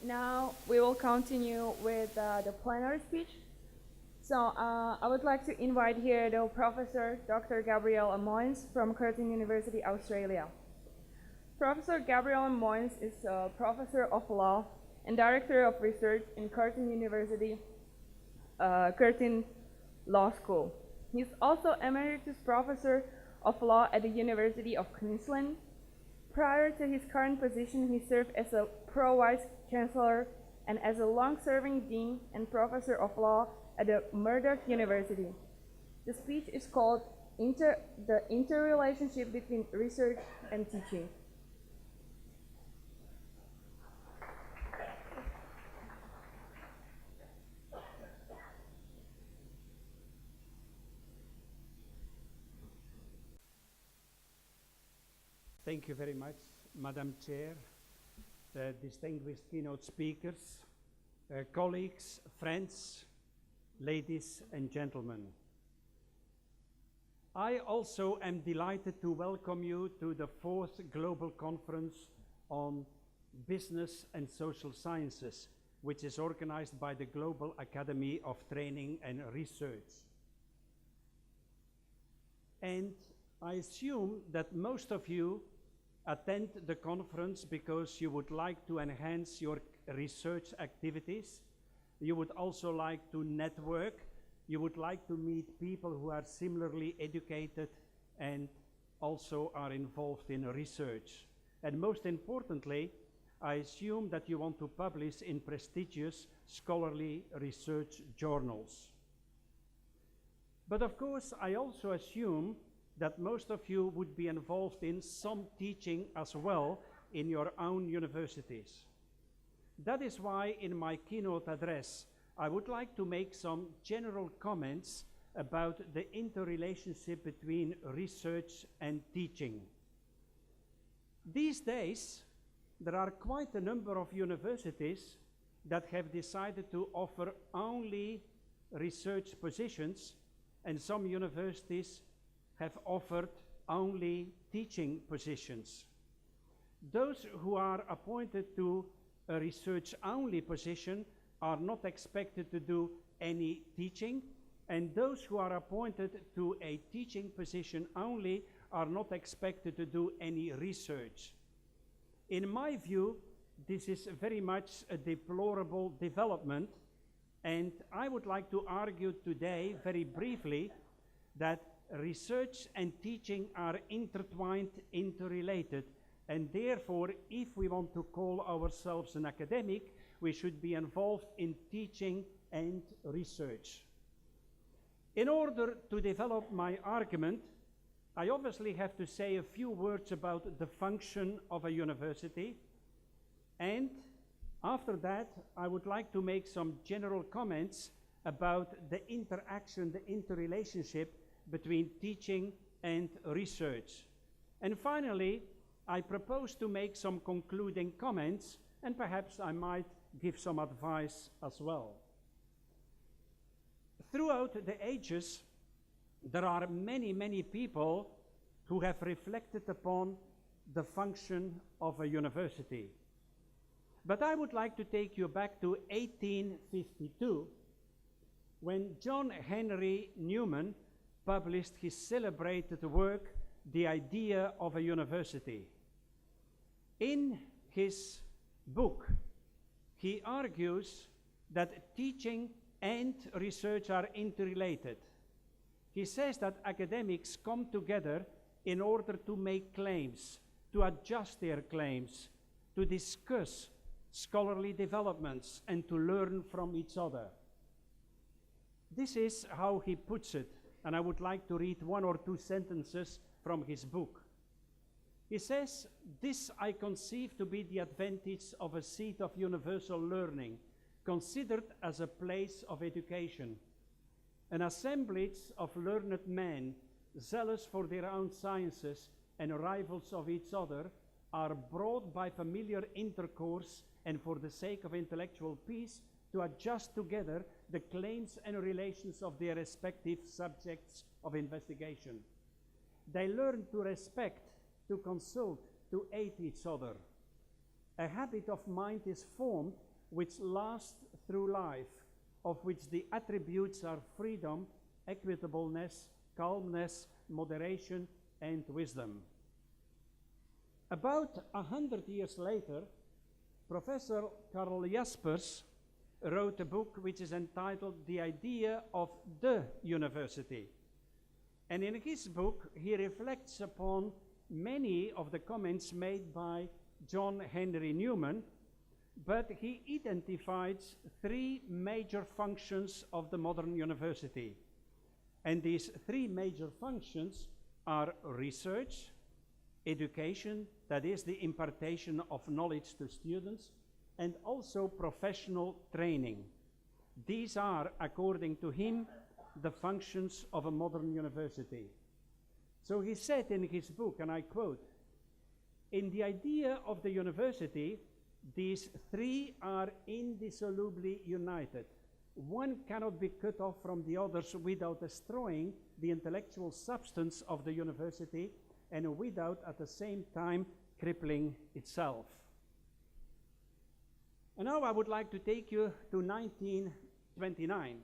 Now we will continue with the plenary speech. So I would like to invite here the Professor Dr. Gabriël Moens from Curtin University, Australia. Professor Gabriël Moens is a Professor of Law and Director of Research in Curtin University, Curtin Law School. He's also Emeritus Professor of Law at the University of Queensland. Prior to his current position, he served as a Pro-Vice Chancellor and as a long-serving Dean and Professor of Law at the Murdoch University. The speech is called The Interrelationship Between Research and Teaching. Thank you very much, Madam Chair, distinguished keynote speakers, colleagues, friends, ladies and gentlemen. I also am delighted to welcome you to the 4th Global Conference on Business and Social Sciences, which is organized by the Global Academy of Training and Research. And I assume that most of you attend the conference because you would like to enhance your research activities. You would also like to network. You would like to meet people who are similarly educated and also are involved in research. And most importantly, I assume that you want to publish in prestigious scholarly research journals. But of course, I also assume that most of you would be involved in some teaching as well in your own universities. That is why in my keynote address, I would like to make some general comments about the interrelationship between research and teaching. These days, there are quite a number of universities that have decided to offer only research positions, and some universities have offered only teaching positions. Those who are appointed to a research-only position are not expected to do any teaching, and those who are appointed to a teaching position only are not expected to do any research. In my view, this is very much a deplorable development, and I would like to argue today very briefly that research and teaching are intertwined, interrelated, and therefore, if we want to call ourselves an academic, we should be involved in teaching and research. In order to develop my argument, I obviously have to say a few words about the function of a university, and after that, I would like to make some general comments about the interaction, the interrelationship between teaching and research. And finally, I propose to make some concluding comments, and perhaps I might give some advice as well. Throughout the ages, there are many people who have reflected upon the function of a university. But I would like to take you back to 1852, when John Henry Newman published his celebrated work, The Idea of a University. In his book, he argues that teaching and research are interrelated. He says that academics come together in order to make claims, to adjust their claims, to discuss scholarly developments, and to learn from each other. This is how he puts it, and I would like to read 1 or 2 sentences from his book. He says, "This I conceive to be the advantage of a seat of universal learning, considered as a place of education. An assemblage of learned men, zealous for their own sciences and rivals of each other, are brought by familiar intercourse and for the sake of intellectual peace to adjust together the claims and relations of their respective subjects of investigation. They learn to respect, to consult, to aid each other. A habit of mind is formed which last through life, of which the attributes are freedom, equitableness, calmness, moderation, and wisdom. About 100 years later, Professor Karl Jaspers wrote a book which is entitled The Idea of the University. And in his book, he reflects upon many of the comments made by John Henry Newman, but he identifies three major functions of the modern university. And these three major functions are research, education, that is the impartation of knowledge to students, and also professional training. These are, according to him, the functions of a modern university. So he said in his book, and I quote, "In the idea of the university, these three are indissolubly united. One cannot be cut off from the others without destroying the intellectual substance of the university and without at the same time crippling itself." And now I would like to take you to 1929,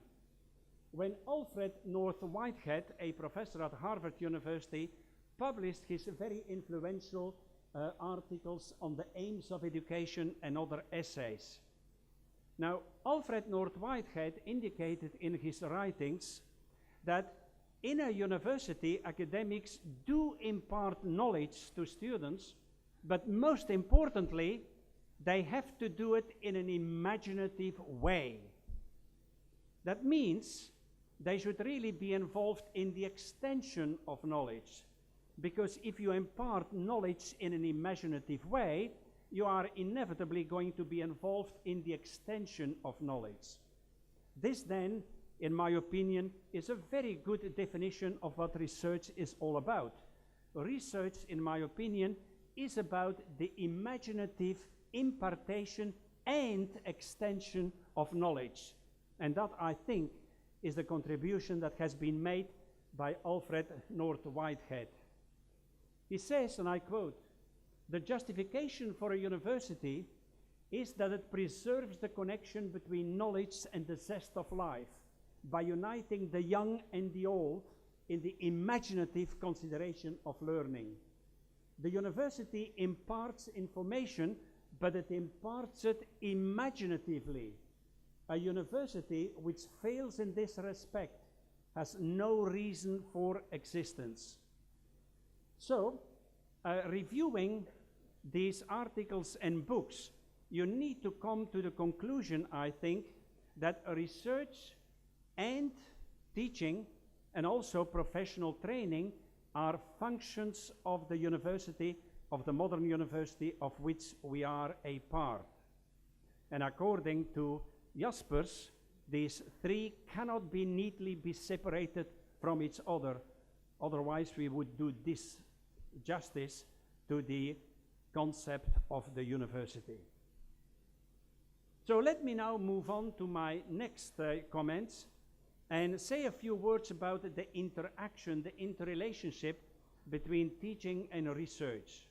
when Alfred North Whitehead, a professor at Harvard University, published his very influential articles on the aims of education and other essays. Now, Alfred North Whitehead indicated in his writings that in a university, academics do impart knowledge to students, but most importantly, they have to do it in an imaginative way. That means they should really be involved in the extension of knowledge, because if you impart knowledge in an imaginative way, you are inevitably going to be involved in the extension of knowledge. This then, in my opinion, is a very good definition of what research is all about. Research, in my opinion, is about the imaginative impartation and extension of knowledge. And that, I think, is the contribution that has been made by Alfred North Whitehead. He says, and I quote, "The justification for a university is that it preserves the connection between knowledge and the zest of life by uniting the young and the old in the imaginative consideration of learning. The university imparts information, but it imparts it imaginatively. A university which fails in this respect has no reason for existence." So, reviewing these articles and books, you need to come to the conclusion, I think, that research and teaching and also professional training are functions of the university, of the modern university of which we are a part. And according to Jaspers, these three cannot be neatly be separated from each other. Otherwise, we would do disjustice to the concept of the university. So let me now move on to my next comments and say a few words about the interaction, the interrelationship between teaching and research.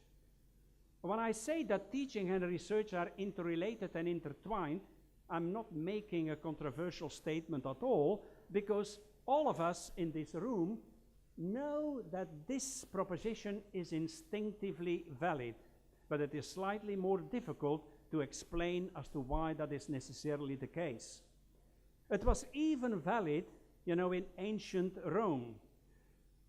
When I say that teaching and research are interrelated and intertwined, I'm not making a controversial statement at all, because all of us in this room know that this proposition is instinctively valid, but it is slightly more difficult to explain as to why that is necessarily the case. It was even valid, you know, in ancient Rome,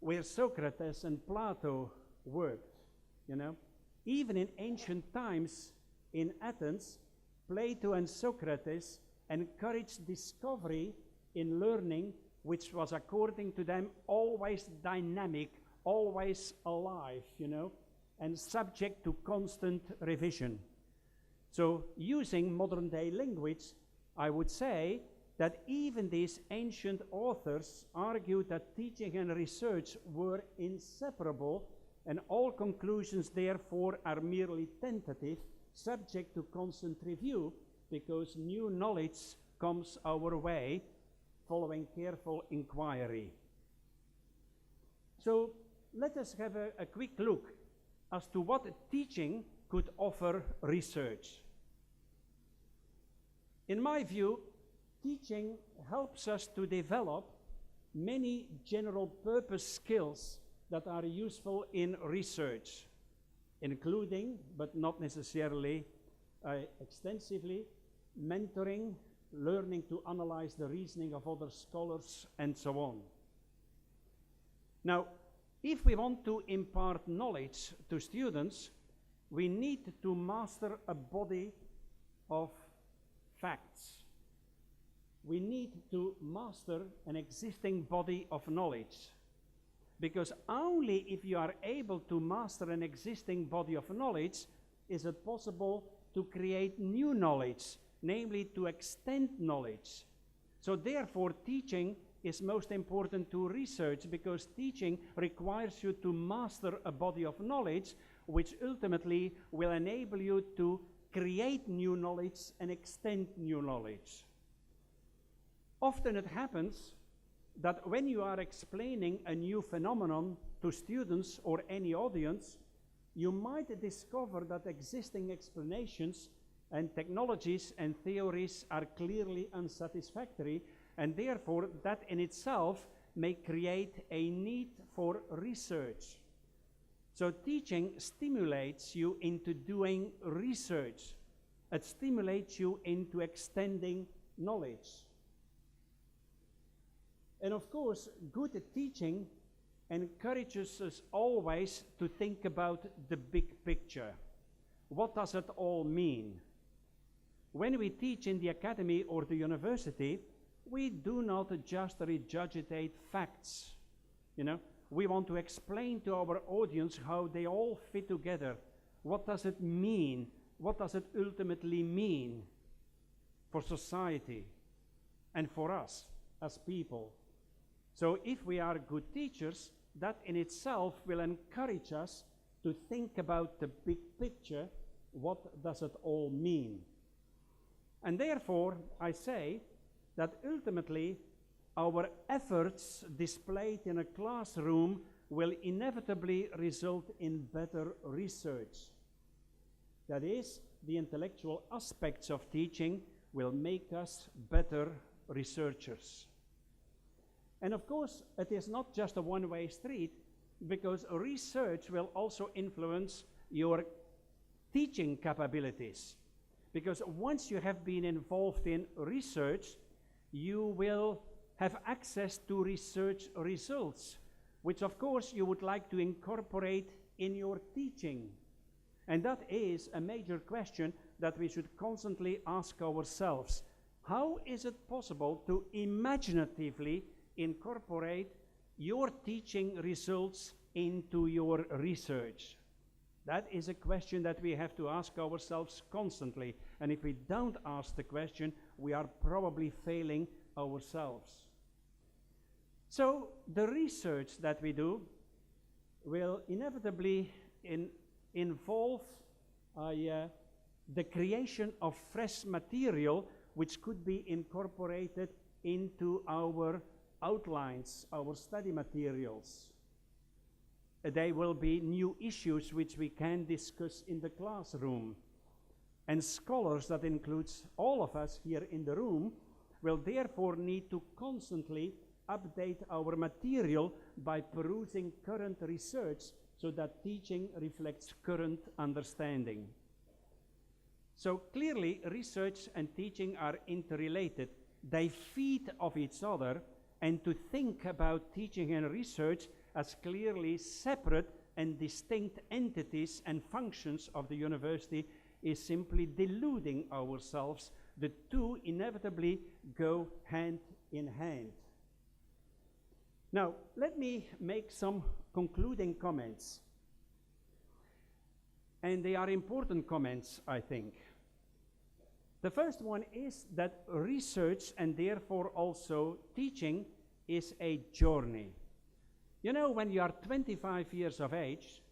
where Socrates and Plato worked, you know. Even in ancient times in Athens, Plato and Socrates encouraged discovery in learning, which was, according to them, always dynamic, always alive, you know, and subject to constant revision. So, using modern day language, I would say that even these ancient authors argued that teaching and research were inseparable, and all conclusions, therefore, are merely tentative, subject to constant review, because new knowledge comes our way following careful inquiry. So let us have a quick look as to what teaching could offer research. In my view, teaching helps us to develop many general purpose skills that are useful in research, including, but not necessarily extensively, mentoring, learning to analyze the reasoning of other scholars, and so on. Now, if we want to impart knowledge to students, we need to master a body of facts. We need to master an existing body of knowledge. Because only if you are able to master an existing body of knowledge is it possible to create new knowledge, namely to extend knowledge. So therefore, teaching is most important to research, because teaching requires you to master a body of knowledge which ultimately will enable you to create new knowledge and extend new knowledge. Often it happens that when you are explaining a new phenomenon to students or any audience, you might discover that existing explanations and technologies and theories are clearly unsatisfactory, and therefore that in itself may create a need for research. So teaching stimulates you into doing research. It stimulates you into extending knowledge. And of course, good teaching encourages us always to think about the big picture. What does it all mean? When we teach in the academy or the university, we do not just regurgitate facts. We want to explain to our audience how they all fit together. What does it mean? What does it ultimately mean for society and for us as people? So if we are good teachers, that in itself will encourage us to think about the big picture. What does it all mean? And therefore, I say that ultimately, our efforts displayed in a classroom will inevitably result in better research. That is, the intellectual aspects of teaching will make us better researchers. And of course, it is not just a one-way street, because research will also influence your teaching capabilities. Because once you have been involved in research, you will have access to research results, which of course you would like to incorporate in your teaching. And that is a major question that we should constantly ask ourselves. How is it possible to imaginatively incorporate your teaching results into your research? That is a question that we have to ask ourselves constantly. And if we don't ask the question, we are probably failing ourselves. So the research that we do will inevitably involve the creation of fresh material which could be incorporated into our outlines, our study materials. There will be new issues which we can discuss in the classroom. And scholars, that includes all of us here in the room, will therefore need to constantly update our material by perusing current research so that teaching reflects current understanding. So clearly, research and teaching are interrelated. They feed off each other, and to think about teaching and research as clearly separate and distinct entities and functions of the university is simply deluding ourselves. The two inevitably go hand in hand. Now, let me make some concluding comments. And they are important comments, I think. The first one is that research, and therefore also teaching, is a journey. You know, when you are 25 years of age,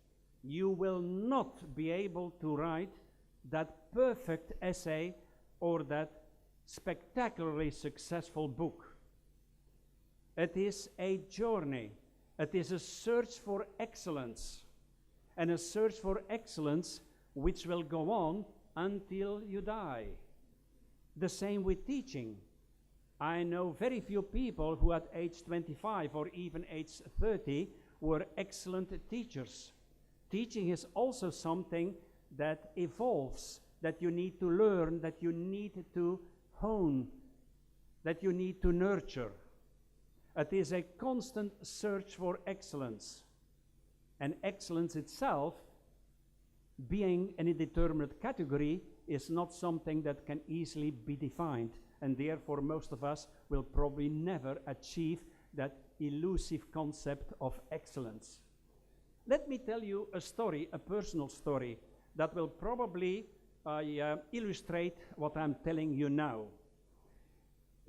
you will not be able to write that perfect essay or that spectacularly successful book. It is a journey. It is a search for excellence, and a search for excellence which will go on until you die. The same with teaching. I know very few people who at age 25 or even age 30 were excellent teachers. Teaching is also something that evolves, that you need to learn, that you need to hone, that you need to nurture. It is a constant search for excellence. And excellence itself, being an indeterminate category, is not something that can easily be defined. And therefore, most of us will probably never achieve that elusive concept of excellence. Let me tell you a story, a personal story, that will probably illustrate what I'm telling you now.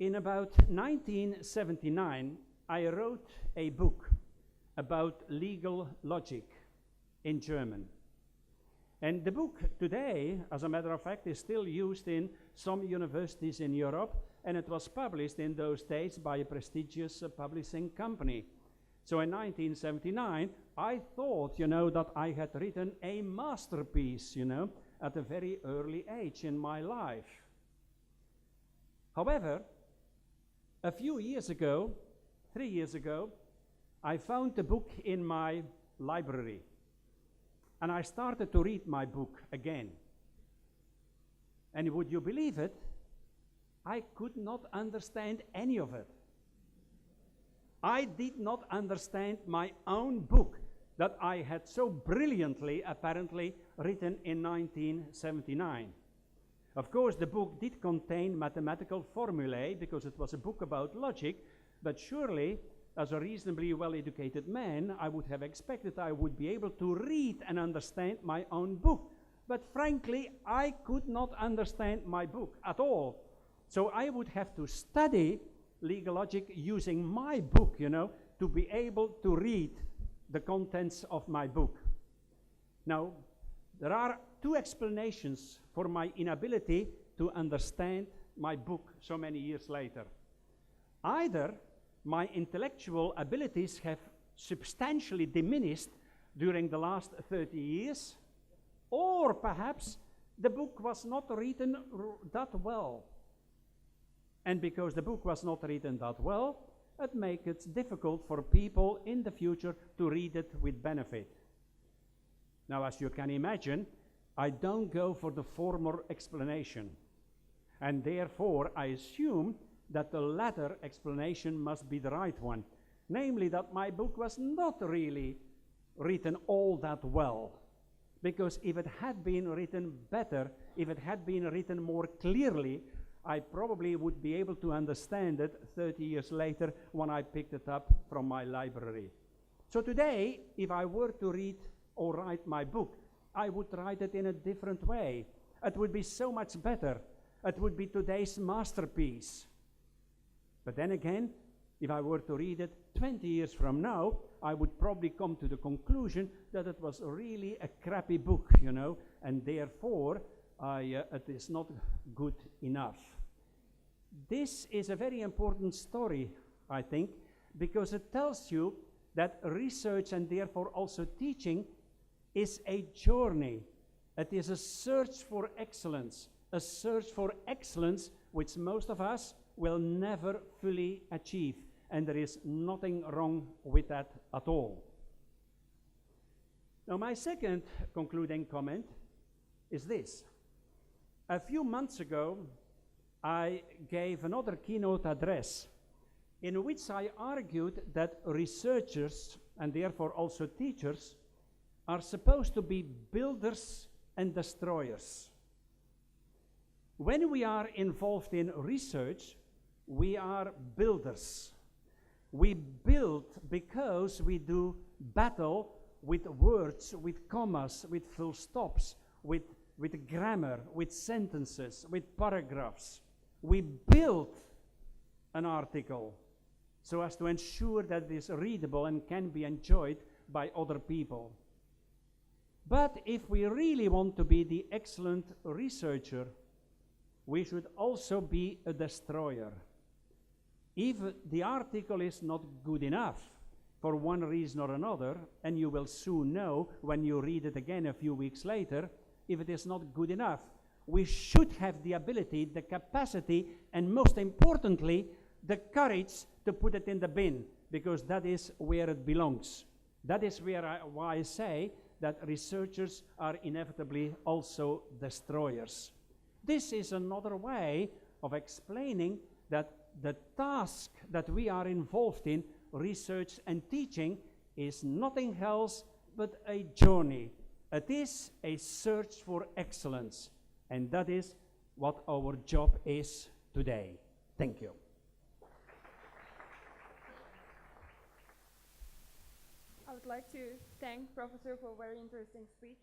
In about 1979, I wrote a book about legal logic in German. And the book today, as a matter of fact, is still used in some universities in Europe, and it was published in those days by a prestigious publishing company. So in 1979, I thought, that I had written a masterpiece, at a very early age in my life. However, a few years ago, 3 years ago, I found the book in my library. And I started to read my book again. And would you believe it? I could not understand any of it. I did not understand my own book that I had so brilliantly, apparently, written in 1979. Of course, the book did contain mathematical formulae because it was a book about logic, but surely, as a reasonably well-educated man, I would have expected I would be able to read and understand my own book. But frankly, I could not understand my book at all. So I would have to study legal logic using my book, to be able to read the contents of my book. Now, there are two explanations for my inability to understand my book so many years later. Either my intellectual abilities have substantially diminished during the last 30 years, or perhaps the book was not written that well. And because the book was not written that well, it makes it difficult for people in the future to read it with benefit. Now, as you can imagine, I don't go for the former explanation. And therefore, I assume that the latter explanation must be the right one. Namely, that my book was not really written all that well. Because if it had been written better, if it had been written more clearly, I probably would be able to understand it 30 years later when I picked it up from my library. So today, if I were to read or write my book, I would write it in a different way. It would be so much better. It would be today's masterpiece. But then again, if I were to read it 20 years from now, I would probably come to the conclusion that it was really a crappy book, and therefore it is not good enough. This is a very important story, I think, because it tells you that research and therefore also teaching is a journey. It is a search for excellence which most of us will never fully achieve, and there is nothing wrong with that at all. Now, my second concluding comment is this. A few months ago, I gave another keynote address in which I argued that researchers, and therefore also teachers, are supposed to be builders and destroyers. When we are involved in research, we are builders. We build because we do battle with words, with commas, with full stops, with grammar, with sentences, with paragraphs. We build an article so as to ensure that it is readable and can be enjoyed by other people. But if we really want to be the excellent researcher, we should also be a destroyer. If the article is not good enough for one reason or another, and you will soon know when you read it again a few weeks later, if it is not good enough, we should have the ability, the capacity, and most importantly, the courage to put it in the bin, because that is where it belongs. That is why I say that researchers are inevitably also destroyers. This is another way of explaining that the task that we are involved in, research and teaching, is nothing else but a journey. It is a search for excellence, and that is what our job is today. Thank you. I would like to thank Professor for a very interesting speech.